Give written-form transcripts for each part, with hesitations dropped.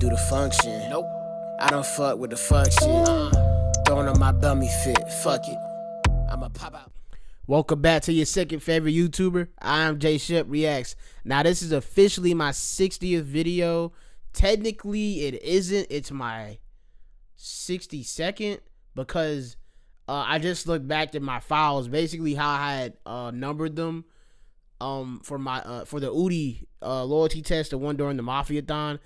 do the function. Nope. I don't fuck with the fuck shit. Throwing on my dummy fit. Fuck it. I'ma pop out. Welcome back to your second favorite YouTuber. I'm J Shep Reacts. Now this is officially my 60th video. Technically it isn't. It's my 62nd because I just looked back at my files. Basically how I had numbered them for my for the Udi loyalty test, the one during the Mafia-thon.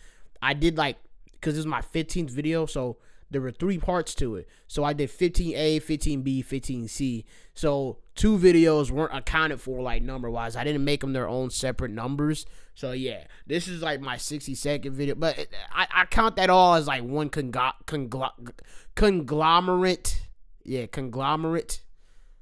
I did like, because this is my 15th video, so there were 3 parts to it. So I did 15A, 15B, 15C. So 2 videos weren't accounted for like number wise. I didn't make them their own separate numbers. So yeah, this is like my 62nd video, but I count that all as like one conglomerate. Yeah, conglomerate,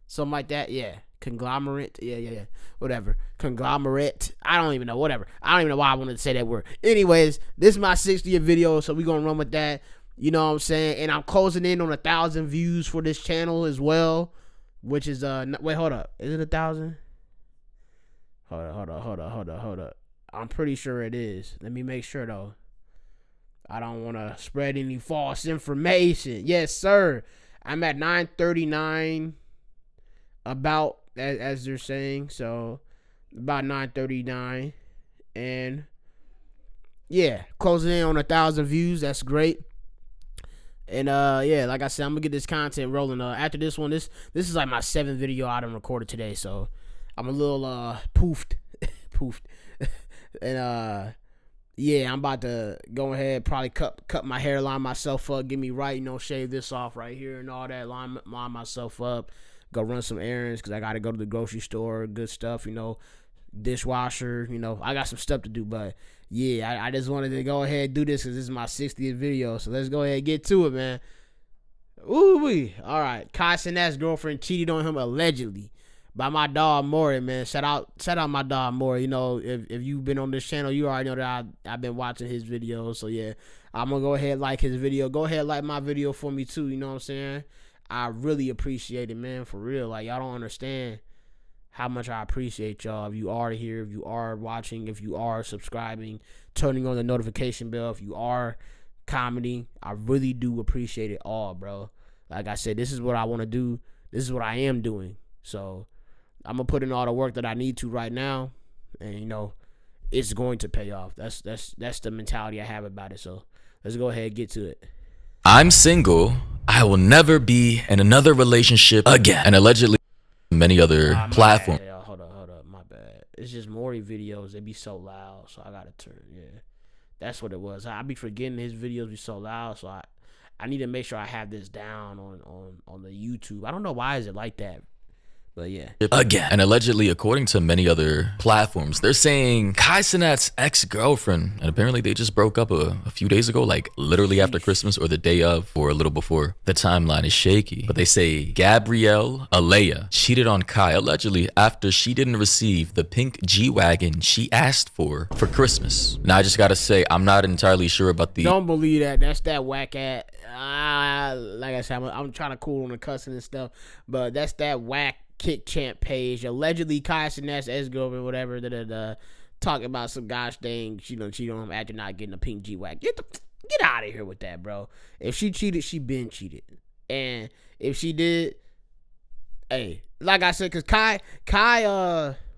something like that. Yeah, conglomerate. Yeah. Whatever. Conglomerate. I don't even know. Whatever. I don't even know why I wanted to say that word. Anyways, this is my 60th video, so we're gonna run with that. You know what I'm saying? And I'm closing in on 1,000 views for this channel as well, which is wait, hold up. Is it 1,000? Hold up. I'm pretty sure it is. Let me make sure though. I don't want to spread any false information. Yes, sir. I'm at 939 about, as they're saying, so about 939, and yeah, closing in on 1,000 views. That's great. And yeah, like I said, I'm gonna get this content rolling. After this one, this is like my 7th video I done recorded today, so I'm a little poofed. And yeah, I'm about to go ahead, probably cut my hairline myself up, get me right, you know, shave this off right here and all that, line myself up, go run some errands because I got to go to the grocery store, good stuff, you know, dishwasher, you know, I got some stuff to do. But yeah, I just wanted to go ahead and do this because this is my 60th video, so let's go ahead and get to it, man. Ooh-wee. All right, Cenat's girlfriend cheated on him allegedly by my dog Maury, man. Shout out my dog Maury. You know, if you've been on this channel, you already know that I've been watching his videos. So yeah, I'm gonna go ahead and like his video. Go ahead and like my video for me too. You know what I'm saying? I really appreciate it, man, for real. Like, y'all don't understand how much I appreciate y'all. If you are here, if you are watching, if you are subscribing, turning on the notification bell, if you are commenting, I really do appreciate it all, bro. Like I said, this is what I want to do. This is what I am doing. So I'm gonna put in all the work that I need to right now, and you know, it's going to pay off. That's the mentality I have about it. So let's go ahead and get to it. I'm single. I will never be in another relationship again. And allegedly many other platforms. Hold up, my bad. It's just Maury videos, they be so loud, so I gotta turn. Yeah, that's what it was. I be forgetting his videos be so loud, so I need to make sure I have this down on the YouTube. I don't know why is it like that. But yeah. Again. And allegedly, according to many other platforms, they're saying Cenat's ex-girlfriend, and apparently they just broke up a few days ago, like literally after Christmas or the day of or a little before. The timeline is shaky. But they say Gabrielle Alea cheated on Kai allegedly after she didn't receive the pink G-Wagon she asked for Christmas. Now, I just gotta say, I'm not entirely sure about the... Don't believe that. That's that whack at... like I said, I'm trying to cool on the cussing and stuff, but that's that whack Kick Champ page. Allegedly, Cenat's ex-girlfriend, whatever, talking about some gosh dang, she done cheated on him after not getting a pink G-Wagon. Get out of here with that, bro. If she cheated, she been cheated. And if she did, hey, like I said, because Kai,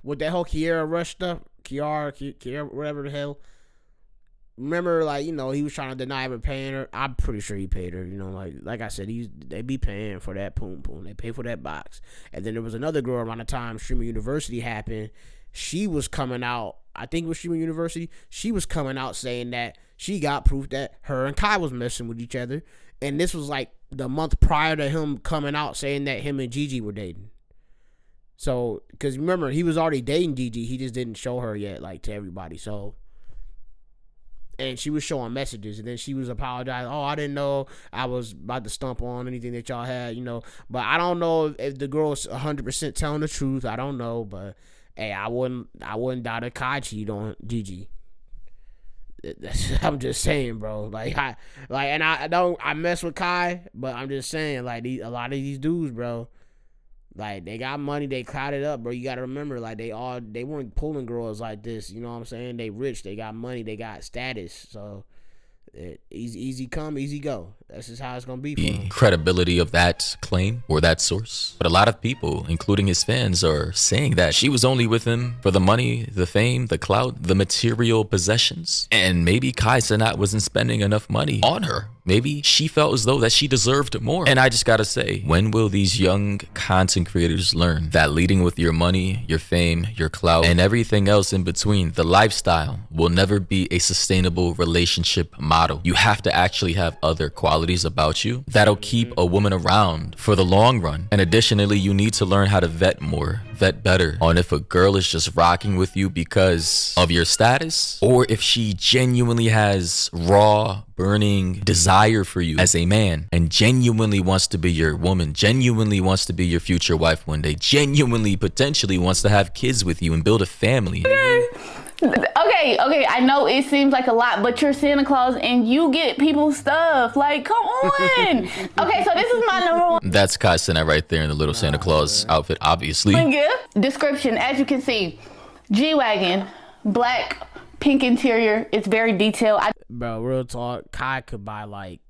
with that whole Kiara Rush stuff, Kiara, whatever the hell, remember, like, you know, he was trying to deny ever paying her. I'm pretty sure he paid her, you know, like I said, they be paying for that poom. They pay for that box. And then there was another girl around the time Streamer University happened. She was coming out, I think it was Streamer University. She was coming out saying that she got proof that her and Kai was messing with each other. And this was like the month prior to him coming out saying that him and Gigi were dating. So, because remember, he was already dating Gigi. He just didn't show her yet, like, to everybody. So, and she was showing messages, and then she was apologizing. Oh, I didn't know I was about to stump on anything that y'all had, you know. But I don't know if the girl's 100% telling the truth. I don't know, but hey, I wouldn't doubt a Kai cheat on Gigi. I'm just saying, bro. I mess with Kai, but I'm just saying, like, a lot of these dudes, bro, like, they got money, they clouded up, bro. You gotta remember, like, they weren't pulling girls like this, you know what I'm saying? They rich, they got money, they got status. So Easy come, easy go. That's just how it's gonna be for him. Credibility of that claim or that source. But a lot of people, including his fans, are saying that she was only with him for the money, the fame, the clout, the material possessions. And maybe Kai Cenat wasn't spending enough money on her. Maybe she felt as though that she deserved more. And I just gotta say, when will these young content creators learn that leading with your money, your fame, your clout, and everything else in between, the lifestyle, will never be a sustainable relationship model? You have to actually have other qualities about you that'll keep a woman around for the long run. And additionally, you need to learn how to vet more, vet better on if a girl is just rocking with you because of your status, or if she genuinely has raw, burning desire for you as a man and genuinely wants to be your woman, genuinely wants to be your future wife one day, genuinely potentially wants to have kids with you and build a family. Okay, I know it seems like a lot, but you're Santa Claus and you get people's stuff. Like, come on. Okay, so this is my number one. That's Kai Cenat right there in the little Santa Claus outfit, obviously. Gift. Description, as you can see, G-Wagon, black, pink interior. It's very detailed. Bro, real talk, Kai could buy like,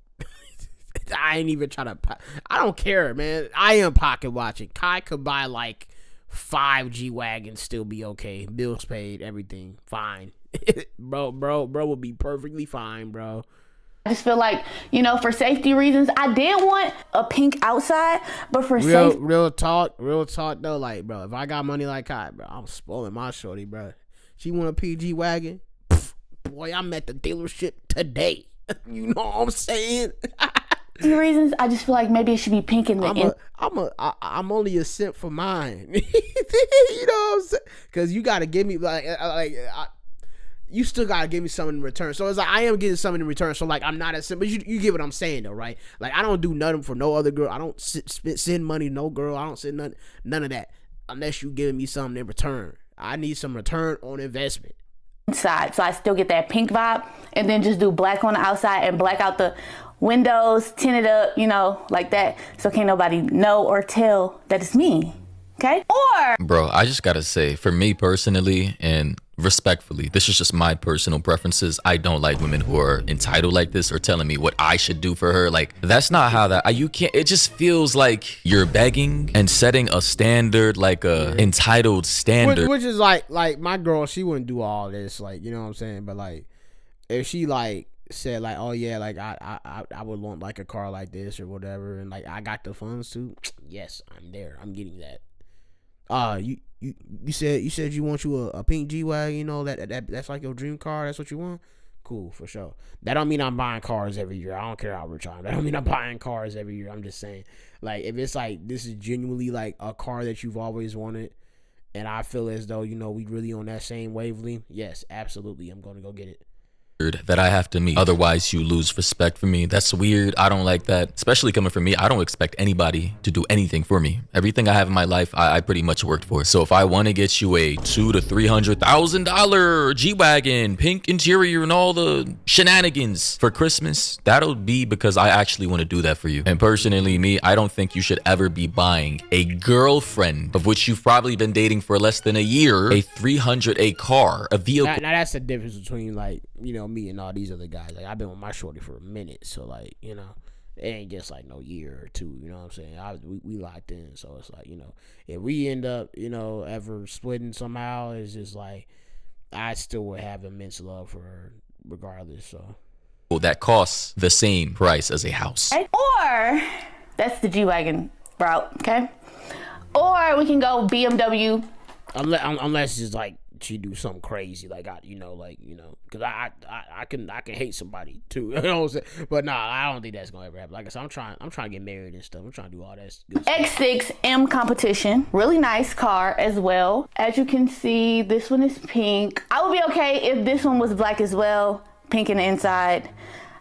I ain't even trying to, I don't care, man. I am pocket watching. Kai could buy like 5 G-Wagons, still be okay. Bills paid, everything, fine. bro would be perfectly fine, bro. I just feel like, you know, for safety reasons, I did want a pink outside, but for real talk though, like, bro, if I got money like Kai, bro, I'm spoiling my shorty, bro. She want a PG wagon, boy, I'm at the dealership today. You know what I'm saying? Reasons, I just feel like maybe it should be pink in the I'm only a cent for mine. You know what I'm saying? Because you gotta give me you still gotta give me something in return. So it's like I am getting something in return. So like I'm not a cent, but you get what I'm saying though, right? Like I don't do nothing for no other girl. I don't send money to no girl. I don't send none of that unless you giving me something in return. I need some return on investment. Inside, so I still get that pink vibe, and then just do black on the outside and black out the windows, tint it up, you know, like that, so can't nobody know or tell that it's me. Okay? Or bro, I just gotta say, for me personally and respectfully, this is just my personal preferences. I don't like women who are entitled like this or telling me what I should do for her. Like, that's not how you can't. It just feels like you're begging and setting a standard, like a entitled standard, which is like my girl, she wouldn't do all this, like, you know what I'm saying? But like, if she like said like, oh yeah, like I would want like a car like this or whatever, and like I got the funds too, yes, I'm there, I'm getting that. You said you want you a pink G-Wagon, you know, that's like your dream car, that's what you want? Cool, for sure. That don't mean I'm buying cars every year. I don't care how rich I am. That don't mean I'm buying cars every year. I'm just saying, like, if it's like this is genuinely like a car that you've always wanted, and I feel as though, you know, we really on that same wavelength, yes, absolutely, I'm gonna go get it. That I have to meet, otherwise you lose respect for me. That's weird. I don't like that, especially coming from me. I don't expect anybody to do anything for me. Everything I have in my life, I pretty much worked for. So if I want to get you a $200,000 to $300,000 G-Wagon, pink interior, and all the shenanigans for Christmas, that'll be because I actually want to do that for you. And personally, me, I don't think you should ever be buying a girlfriend of which you've probably been dating for less than a year a $300,000 car, a vehicle. Now that's the difference between, like, you know, me and all these other guys. Like, I've been with my shorty for a minute, so like, you know, it ain't just like no year or two, you know what I'm saying? We locked in, so it's like, you know, if we end up, you know, ever splitting somehow, it's just like I still would have immense love for her regardless. So that costs the same price as a house. Or that's the G-Wagon route, okay? Or we can go BMW. Unless it's like she do something crazy, like because I can hate somebody too, you know what I'm saying? But nah, I don't think that's gonna ever happen. Like I said, I'm trying to get married and stuff. I'm trying to do all that good stuff. X6M competition, really nice car as well. As you can see, this one is pink. I would be okay if this one was black as well, pink in the inside.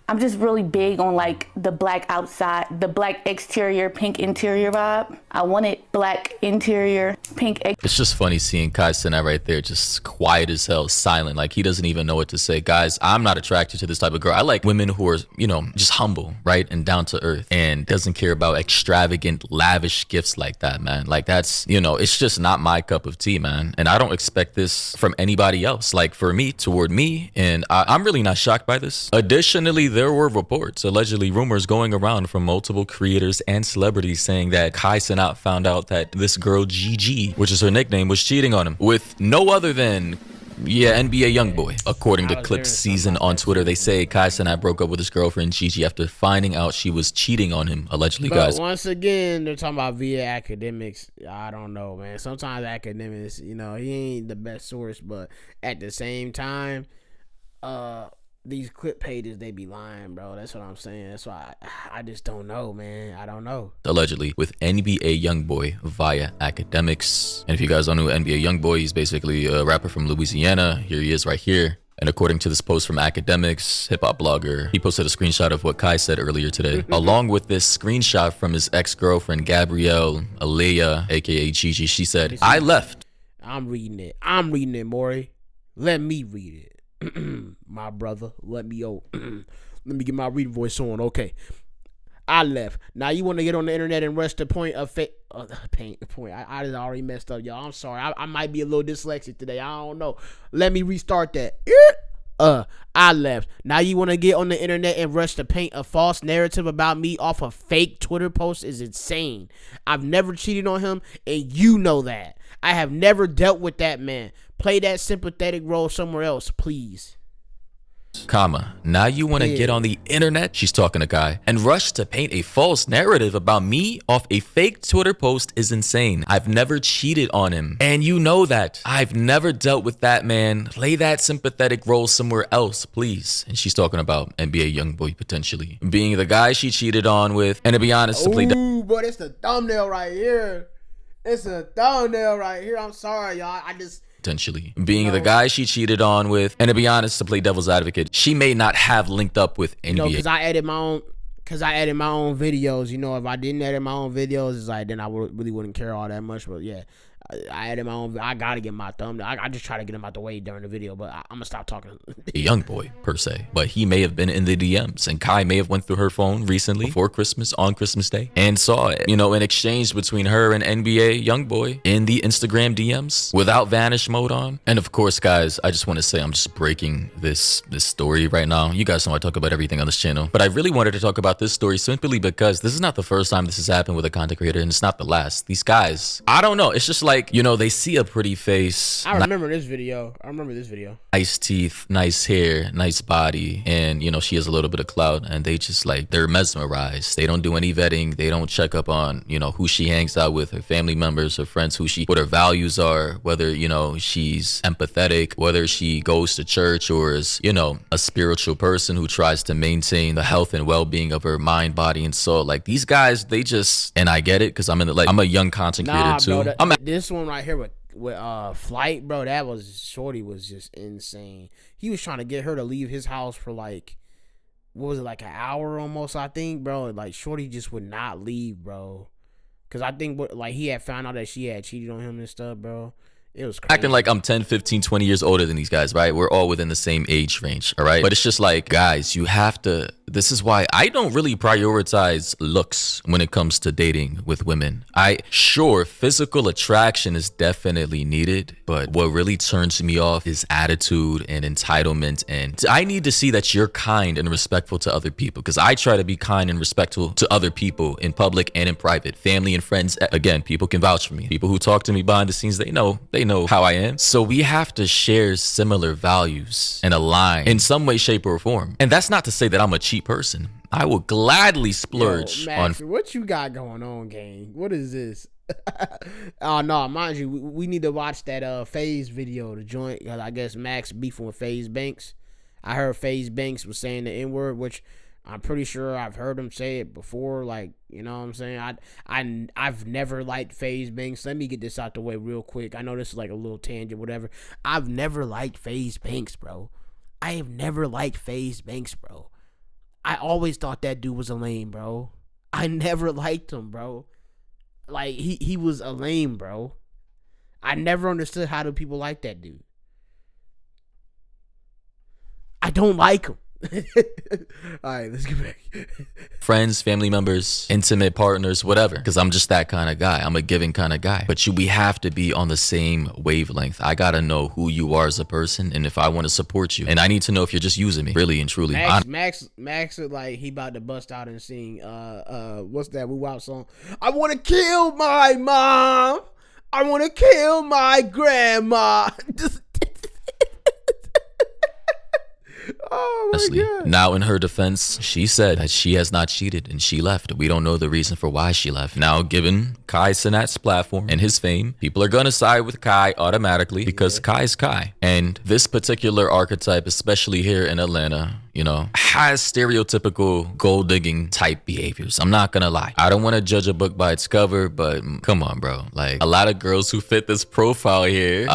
I'm just really big on like the black outside, the black exterior, pink interior vibe. I wanted black interior, pink. It's just funny seeing Kai Cenat right there, just quiet as hell, silent. Like he doesn't even know what to say. Guys, I'm not attracted to this type of girl. I like women who are, you know, just humble, right? And down to earth and doesn't care about extravagant, lavish gifts like that, man. Like that's, you know, it's just not my cup of tea, man. And I don't expect this from anybody else. Like for me, toward me, and I'm really not shocked by this. Additionally, there were reports, allegedly rumors going around from multiple creators and celebrities saying that Kai Cenat found out that this girl Gigi, which is her nickname, was cheating on him with no other than NBA Youngboy. According to Clip Season on Twitter, they say Kai Cenat broke up with his girlfriend Gigi after finding out she was cheating on him, allegedly, but guys. Once again, they're talking about via academics. I don't know, man. Sometimes academics, he ain't the best source, but at the same time, these clip pages, they be lying, bro. That's what I'm saying. That's why I just don't know, man. I don't know. Allegedly with NBA Youngboy via academics. And if you guys don't know NBA Youngboy, he's basically a rapper from Louisiana. Here he is right here. And according to this post from Academics, hip-hop blogger, he posted a screenshot of what Kai said earlier today. Along with this screenshot from his ex-girlfriend, Gabrielle Alea, aka Gigi, she said, I left. I'm reading it, Maury. Let me read it. My brother, let me get my reading voice on. Okay, I left. Now you want to get on the internet and rush the point of point. I just already messed up, y'all. I'm sorry. I might be a little dyslexic today. I don't know. Let me restart that. I left. Now you want to get on the internet and rush to paint a false narrative about me off a fake Twitter post is insane. I've never cheated on him, and you know that. I have never dealt with that man. Play that sympathetic role somewhere else, please. Comma. Now you want to get on the internet, she's talking to Kai, and rush to paint a false narrative about me off a fake Twitter post is insane. I've never cheated on him, and you know that. I've never dealt with that man. Play that sympathetic role somewhere else, please. And she's talking about NBA Youngboy potentially being the guy she cheated on with. And to be honest, to play boy, it's the thumbnail right here. It's a thumbnail right here. I'm sorry, y'all. I just potentially being the guy she cheated on with. And to be honest, to play devil's advocate, she may not have linked up with NBA. Because I edit my own videos. If I didn't edit my own videos, it's like then I really wouldn't care all that much. But yeah, I edit my own. I gotta get my thumbnail. I just try to get them out the way during the video. But I'm gonna stop talking. A young boy per se, but he may have been in the DMs, and Kai may have went through her phone recently before Christmas on Christmas Day and saw it. An exchange between her and NBA Youngboy in the Instagram DMs without vanish mode on. And of course, guys, I just want to say I'm just breaking this story right now. You guys know I talk about everything on this channel, but I really wanted to talk about this story simply because this is not the first time this has happened with a content creator, and it's not the last. These guys, I don't know. It's just like, they see a pretty face. I remember this video. Nice teeth, nice hair, nice body. And, she has a little bit of clout, and they just they're mesmerized. They don't do any vetting. They don't check up on, who she hangs out with, her family members, her friends, what her values are, whether, she's empathetic, whether she goes to church or is, a spiritual person who tries to maintain the health and well-being of her mind, body, and soul. Like, these guys, they just, and I get it because I'm I'm a young content creator too. Bro, this one right here with Flight, bro, Shorty was just insane. He was trying to get her to leave his house for an hour almost, I think, bro. Like, Shorty just would not leave, bro. Because I think he had found out that she had cheated on him and stuff, bro. It was crazy. Acting like I'm 10, 15, 20 years older than these guys, right? We're all within the same age range, all right? But it's just like, guys, you have to, this is why I don't really prioritize looks when it comes to dating with women. Sure, physical attraction is definitely needed, but what really turns me off is attitude and entitlement. And I need to see that you're kind and respectful to other people, because I try to be kind and respectful to other people in public and in private, family and friends. Again, people can vouch for me. People who talk to me behind the scenes, they know how I am. So we have to share similar values and align in some way, shape, or form. And that's not to say that I'm a cheap person. I will gladly splurge. Max, what you got going on, gang? What is this? Oh no, mind you, we need to watch that FaZe video, the joint. I guess Max beefing with FaZe Banks. I heard FaZe Banks was saying the N-word, which I'm pretty sure I've heard him say it before. Like, you know what I'm saying? I've never liked FaZe Banks. Let me get this out the way real quick. I know this is like a little tangent, whatever. I've never liked FaZe Banks, bro. I have never liked FaZe Banks, bro. I always thought that dude was a lame, bro. I never liked him, bro. Like, he was a lame, bro. I never understood how do people like that dude. I don't like him. All right, let's get back. friends, family members, intimate partners, whatever. Because I'm just that kind of guy. I'm a giving kind of guy. But we have to be on the same wavelength. I gotta know who you are as a person, and if I want to support you, and I need to know if you're just using me, really and truly. Max is like he about to bust out and sing. What's that Woo Wop song? I want to kill my mom. I want to kill my grandma. Oh my Honestly, God. now in her defense, she said that she has not cheated and she left. We don't know the reason for why she left. Now, given Kai Cenat's platform and his fame, people are going to side with Kai automatically because Kai is Kai. And this particular archetype, especially here in Atlanta, you know, has stereotypical gold digging type behaviors. I'm not gonna lie. I don't want to judge a book by its cover, but come on, bro. Like, a lot of girls who fit this profile here,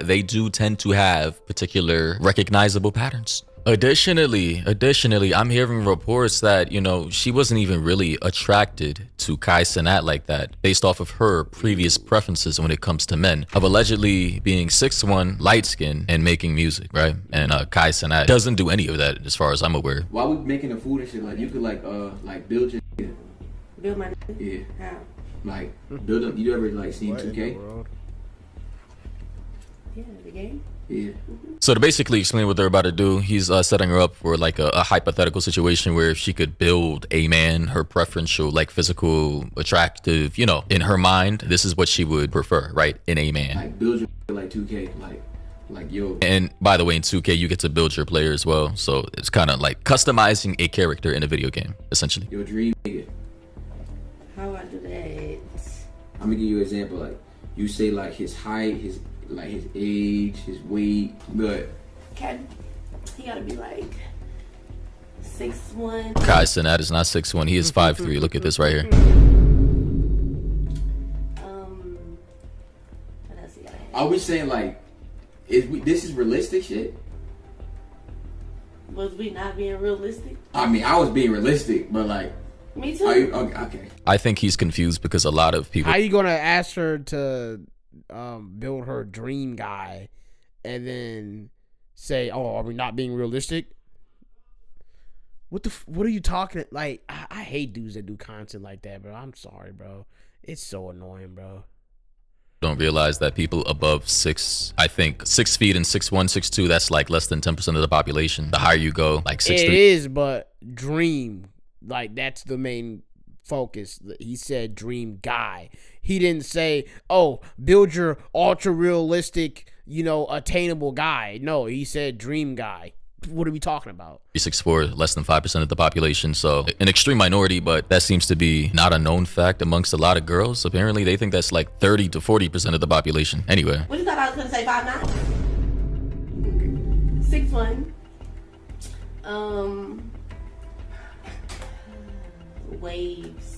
they do tend to have particular recognizable patterns. Additionally, I'm hearing reports that, you know, she wasn't even really attracted to Kai Cenat like that based off of her previous preferences when it comes to men, of allegedly being 6'1", light-skinned, and making music, right? And Kai Cenat doesn't do any of that as far as I'm aware. Why we making the food and shit? Like, you could like build your Build my yeah. How? Like build up. You ever like seen 2K? Yeah, the game. Yeah. So to basically explain what they're about to do, he's setting her up for like a hypothetical situation where if she could build a man, her preferential, like physical, attractive, you know, in her mind, this is what she would prefer, right? In a man. Like build your like 2K, like yo. And by the way, in 2K, you get to build your player as well. So it's kind of like customizing a character in a video game, essentially. Your dream nigga. How I do that? I'm gonna give you an example. Like you say like his height, his age, his weight, but Okay, he gotta be like 6'1". Kai Cenat is not 6'1", he is 5'3". Look at this right here. What else he gotta have? are we saying like this is realistic shit? Was we not being realistic? I mean, I was being realistic, but like, Me too. are you okay? I think he's confused because a lot of people... How you gonna ask her to build her dream guy, and then say, "Oh, are we not being realistic?" What are you talking? Like, I hate dudes that do content like that, bro. I'm sorry, bro. It's so annoying, bro. Don't realize that people above 6 feet and 6'1", 6'2", that's like less than 10% of the population. The higher you go, like 6'3". It is, but dream, like, that's the main focus. He said dream guy. He didn't say, oh, build your ultra realistic, you know, attainable guy. No, he said dream guy. What are we talking about? 6'4", less than 5% of the population, so an extreme minority, but that seems to be not a known fact amongst a lot of girls. Apparently, they think that's like 30 to 40% of the population. Anyway. What you thought I was gonna say? 5'9". 6'1". Waves.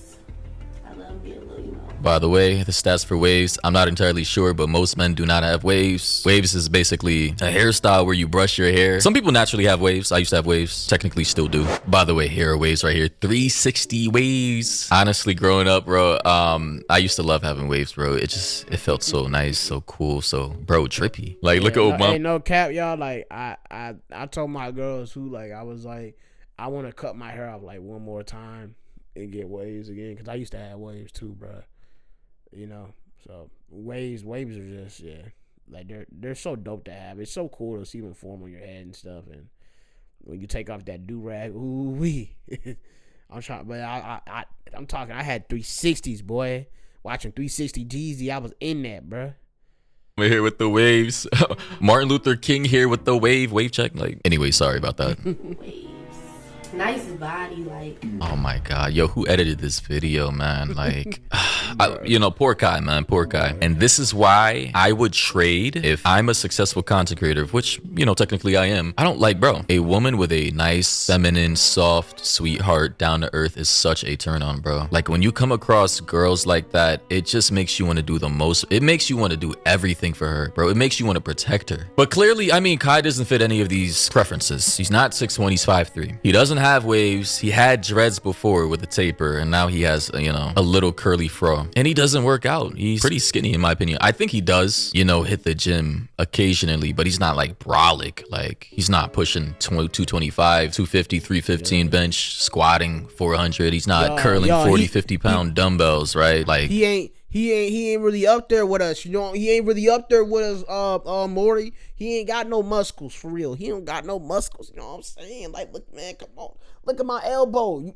I love me a little, you know. By the way, the stats for waves, I'm not entirely sure, but most men do not have waves. Waves is basically a hairstyle where you brush your hair. Some people naturally have waves. I used to have waves, technically still do. By the way, here are waves right here. 360 waves. Honestly, growing up, bro, I used to love having waves, bro. It felt so nice, so cool, so, bro, trippy. Like, look at Obama. Ain't no cap, y'all. Like, I told my girls who, like, I was like, I want to cut my hair off, like, one more time and get waves again, because I used to have waves too, bro. You know, so waves are just, yeah, like they're so dope to have. It's so cool to see them form on your head and stuff. And when you take off that do rag, ooh wee. I'm trying, but I'm talking. I had 360s, boy. Watching 360 Gigi, I was in that, bro. We're here with the waves. Martin Luther King here with the wave check. Like, anyway, sorry about that. Waves. Nice body, like. Oh my god, yo, who edited this video, man? Like, you know, poor Kai, man, poor Kai. And this is why I would trade if I'm a successful content creator, which, you know, technically I am. I don't like, bro, a woman with a nice, feminine, soft, sweetheart, down to earth is such a turn on, bro. Like, when you come across girls like that, it just makes you want to do the most. It makes you want to do everything for her, bro. It makes you want to protect her. But clearly, I mean, Kai doesn't fit any of these preferences. He's not 6'1", he's 5'3". He doesn't have waves. He had dreads before with a taper, and now he has, you know, a little curly fro. And he doesn't work out. He's pretty skinny in my opinion. I think he does, you know, hit the gym occasionally, but he's not like brolic. Like, he's not pushing 225, 250, 315 bench, squatting 400. He's not curling 40, 50 pound dumbbells, right? Like, he ain't really up there with us, you know. He ain't really up there with us, Maury. He ain't got no muscles for real. He don't got no muscles, you know what I'm saying? Like, look, man, come on. Look at my elbow.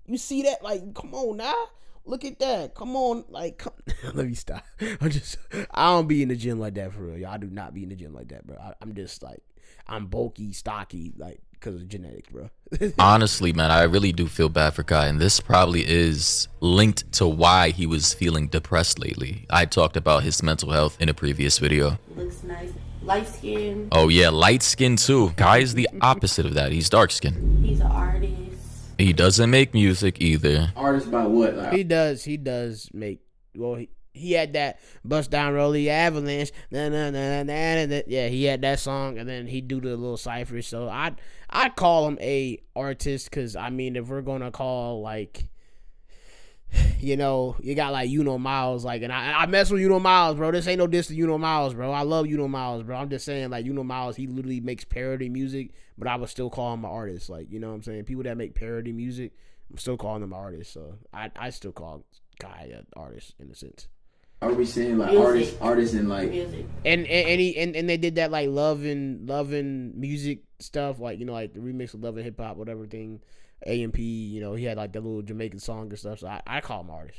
You see that? Like, come on now. Look at that. Come on. Like, let me stop. I don't be in the gym like that for real. Y'all do not be in the gym like that, bro. I'm just like, I'm bulky, stocky, like, because of genetics, bro. Honestly, man, I really do feel bad for Kai, and this probably is linked to why he was feeling depressed lately. I talked about his mental health in a previous video. Looks nice. Light skin. Oh yeah, light skin too. Kai is the opposite of that. He's dark skin. He's an artist. He doesn't make music either. Artist by what? Like, He does make, well, he had that Bust Down Rolly Avalanche. Yeah, he had that song, and then he do the little cipher. So I'd call him a artist, because I mean, if we're gonna call, like, you know, you got like Miles, like, and I mess with Miles, bro. This ain't no diss to Miles, bro. I love Miles, bro. I'm just saying, like, Miles, he literally makes parody music, but I would still call him an artist. Like, you know what I'm saying? People that make parody music, I'm still calling them artists. So I still call Kai an artist in a sense. are we saying like Music. artists and like Music. And they did that like loving music stuff, like, you know, like the remix of Love and Hip Hop, whatever thing, AMP, you know, he had like that little Jamaican song and stuff. So I call him artist.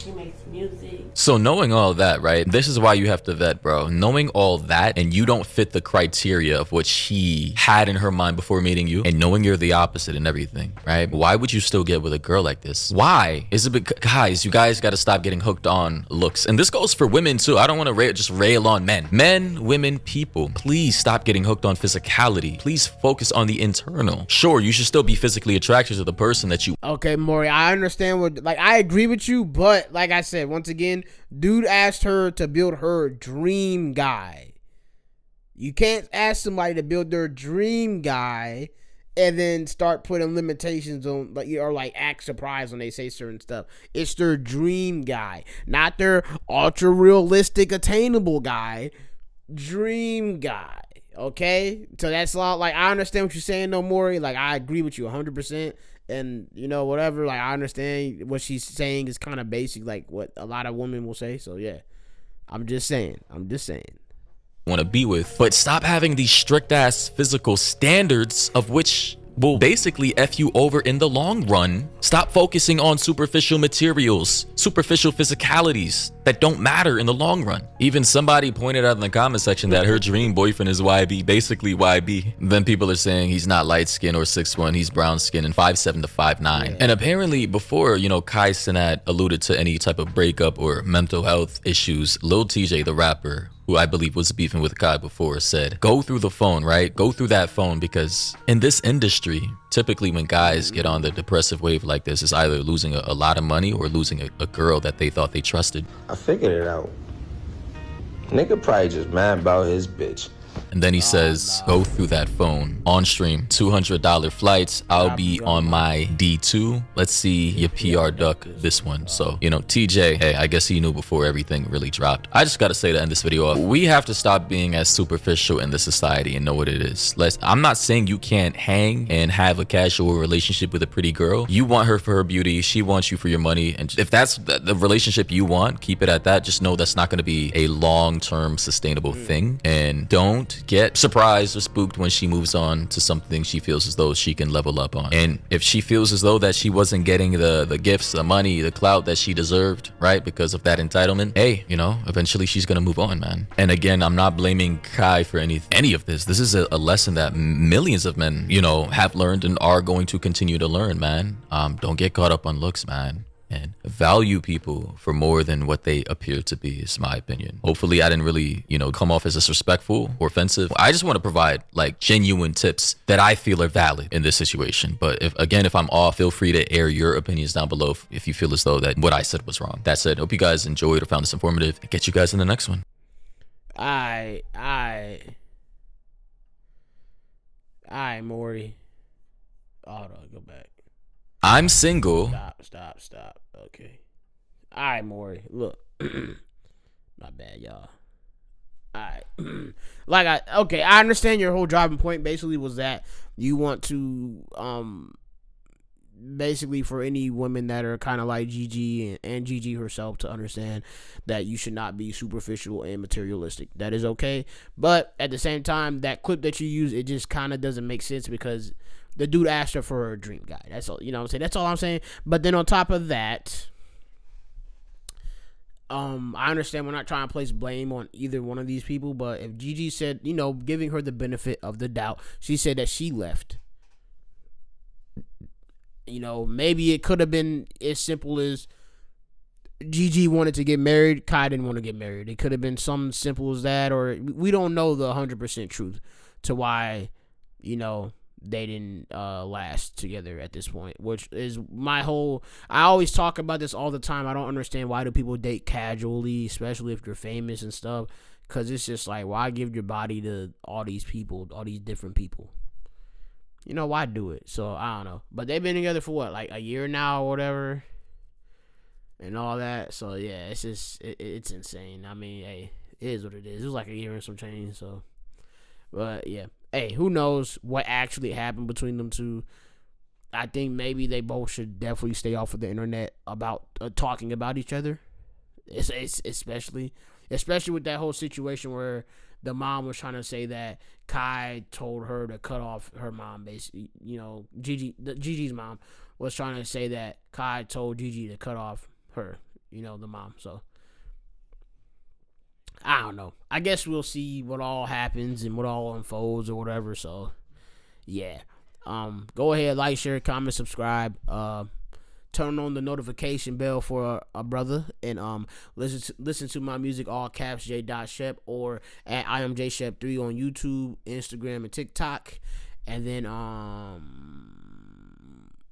He makes music. So knowing all that, right? This is why you have to vet, bro. Knowing all that, and you don't fit the criteria of what she had in her mind before meeting you, and knowing you're the opposite and everything, right? Why would you still get with a girl like this? Why? Is it because, guys, you guys got to stop getting hooked on looks. And this goes for women too. I don't want to just rail on men. Men, women, people, please stop getting hooked on physicality. Please focus on the internal. Sure, you should still be physically attracted to the person that you. Okay, Maury, I understand what, like, I agree with you, but like I said, once again, dude asked her to build her dream guy. You can't ask somebody to build their dream guy and then start putting limitations on, like, or like act surprised when they say certain stuff. It's their dream guy, not their ultra realistic attainable guy. Dream guy. Okay, so that's all. Like, I understand what you're saying, though, Maury. Like, I agree with you 100%. And, you know, whatever, like, I understand what she's saying is kind of basic, like what a lot of women will say. So yeah, I'm just saying. Want to be with, but stop having these strict ass physical standards of which will basically F you over in the long run. Stop focusing on superficial materials, superficial physicalities that don't matter in the long run. Even somebody pointed out in the comment section that her dream boyfriend is YB, basically YB. Then people are saying he's not light skin or 6'1", he's brown skin and 5'7" to 5'9". Yeah. And apparently before, you know, Kai Cenat alluded to any type of breakup or mental health issues, Lil TJ, the rapper, who I believe was beefing with Kai before, said, go through the phone, right? Go through that phone, because in this industry, typically when guys get on the depressive wave like this, it's either losing a lot of money or losing a girl that they thought they trusted. I figured it out. Nigga probably just mad about his bitch. And then he says, go through that phone. On stream, $200 flights. I'll be on my D2. Let's see your PR duck this one. So, you know, TJ, hey, I guess he knew before everything really dropped. I just got to say to end this video off, we have to stop being as superficial in this society and know what it is. I'm not saying you can't hang and have a casual relationship with a pretty girl. You want her for her beauty. She wants you for your money. And if that's the relationship you want, keep it at that. Just know that's not going to be a long-term sustainable thing. And don't get surprised or spooked when she moves on to something she feels as though she can level up on. And if she feels as though that she wasn't getting the gifts, the money, the clout that she deserved, right, because of that entitlement, hey, you know, eventually she's gonna move on, man. And again, I'm not blaming Kai for any of this. This is a lesson that millions of men, you know, have learned and are going to continue to learn, man. Don't get caught up on looks, man. And value people for more than what they appear to be, is my opinion. Hopefully I didn't really, you know, come off as disrespectful or offensive. I just want to provide like genuine tips that I feel are valid in this situation. But if I'm off, feel free to air your opinions down below if you feel as though that what I said was wrong. That said, hope you guys enjoyed or found this informative, and catch you guys in the next one. Alright, Maury. Hold on, go back. I'm single. Stop. Okay. All right, Maury. Look, my bad, y'all. All right. I understand your whole driving point basically was that you want to basically for any women that are kind of like Gigi and Gigi herself to understand that you should not be superficial and materialistic. That is okay. But at the same time, that clip that you use, it just kind of doesn't make sense because the dude asked her for a dream guy. That's all. You know what I'm saying? That's all I'm saying. But then on top of that, I understand we're not trying to place blame on either one of these people, but if Gigi said, giving her the benefit of the doubt, she said that she left. Maybe it could have been as simple as Gigi wanted to get married, Kai didn't want to get married. It could have been something simple as that, or we don't know the 100% truth to why, they didn't last together at this point, which is my whole. I always talk about this all the time. I don't understand why do people date casually, especially if you're famous and stuff, because it's just like, why give your body to all these people, all these different people? Why do it? So I don't know, but they've been together for what, like a year now or whatever, and all that. So yeah, it's just it's insane. I mean, hey, it is what it is. It was like a year and some change. So, but yeah. Hey, who knows what actually happened between them two? I think maybe they both should definitely stay off of the internet about talking about each other. It's especially with that whole situation where the mom was trying to say that Kai told her to cut off her mom. Basically, Gigi's mom was trying to say that Kai told Gigi to cut off her. The mom. So. I don't know. I guess we'll see what all happens and what all unfolds or whatever. So, yeah. Go ahead, like, share, comment, subscribe. Turn on the notification bell for a brother, and listen to my music, all caps J.Shep, or at IamJShep3 on YouTube, Instagram, and TikTok. And then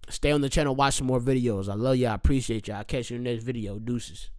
stay on the channel, watch some more videos. I love y'all. I appreciate y'all. I'll catch you in the next video. Deuces.